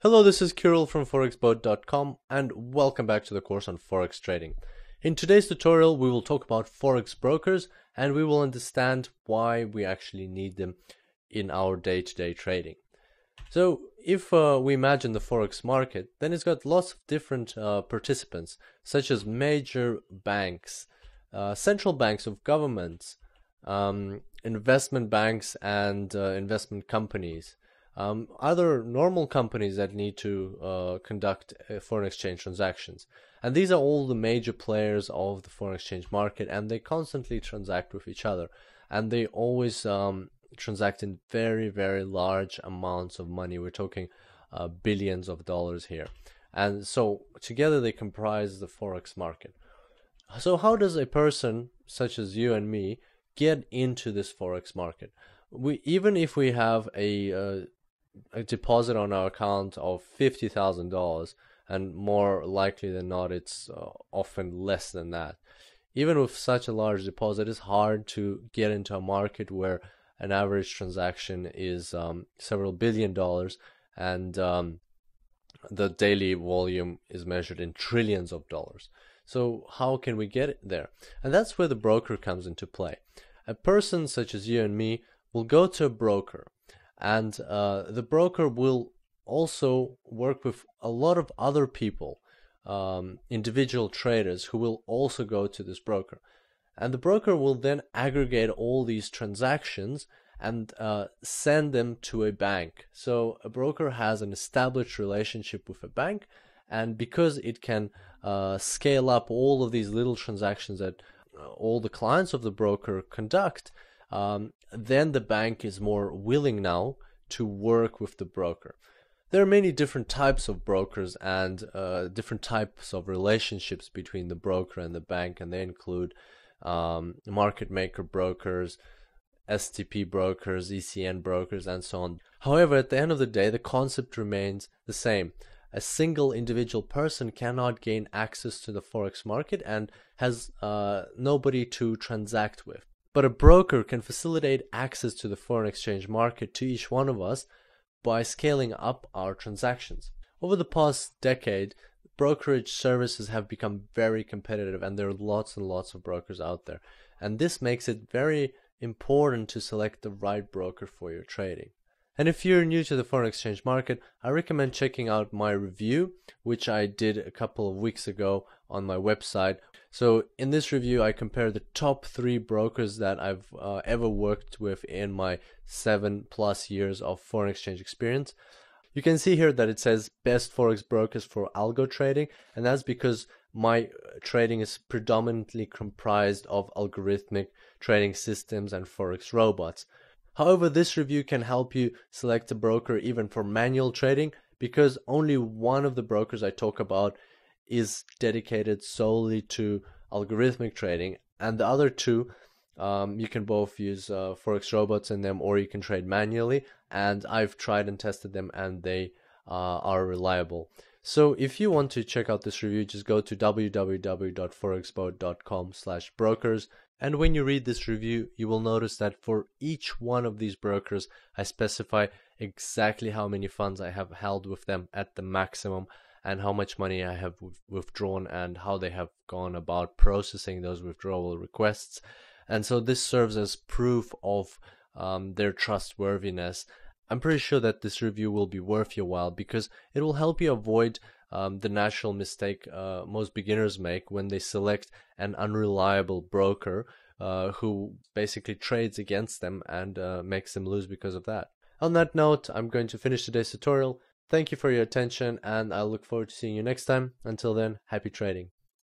Hello, this is Kirill from forexboat.com and welcome back to the course on Forex trading. In today's tutorial, we will talk about Forex brokers and we will understand why we actually need them in our day-to-day trading. So if we imagine the Forex market, then it's got lots of different participants, such as major banks, central banks of governments, investment banks and investment companies. Other normal companies that need to conduct foreign exchange transactions. And these are all the major players of the foreign exchange market, and they constantly transact with each other. And they always transact in very, very large amounts of money. We're talking billions of dollars here. And so together they comprise the Forex market. So how does a person such as you and me get into this Forex market? Even if we have a deposit on our account of $50,000, and more likely than not it's often less than that. Even with such a large deposit, it's hard to get into a market where an average transaction is several billion dollars, and the daily volume is measured in trillions of dollars. So how can we get it there? And that's where the broker comes into play. A person such as you and me will go to a broker, and the broker will also work with a lot of other people, individual traders who will also go to this broker. And the broker will then aggregate all these transactions and send them to a bank. So a broker has an established relationship with a bank, and because it can scale up all of these little transactions that all the clients of the broker conduct, then the bank is more willing now to work with the broker. There are many different types of brokers and different types of relationships between the broker and the bank, and they include market maker brokers, STP brokers, ECN brokers, and so on. However, at the end of the day, the concept remains the same. A single individual person cannot gain access to the Forex market and has nobody to transact with. But a broker can facilitate access to the foreign exchange market to each one of us by scaling up our transactions. Over the past decade, brokerage services have become very competitive, and there are lots and lots of brokers out there. And this makes it very important to select the right broker for your trading. And if you're new to the foreign exchange market, I recommend checking out my review, which I did a couple of weeks ago on my website. So in this review, I compare the top 3 brokers that I've ever worked with in my 7+ years of foreign exchange experience. You can see here that it says best Forex brokers for algo trading, and that's because my trading is predominantly comprised of algorithmic trading systems and Forex robots. However, this review can help you select a broker even for manual trading, because only one of the brokers I talk about is dedicated solely to algorithmic trading, and the other 2 you can both use Forex robots in them, or you can trade manually, and I've tried and tested them and they are reliable. So if you want to check out this review, just go to www.forexboat.com/brokers. And when you read this review, you will notice that for each one of these brokers, I specify exactly how many funds I have held with them at the maximum, and how much money I have withdrawn, and how they have gone about processing those withdrawal requests. And so this serves as proof of their trustworthiness. I'm pretty sure that this review will be worth your while, because it will help you avoid the natural mistake most beginners make when they select an unreliable broker who basically trades against them and makes them lose because of that. On that note, I'm going to finish today's tutorial. Thank you for your attention, and I look forward to seeing you next time. Until then, happy trading.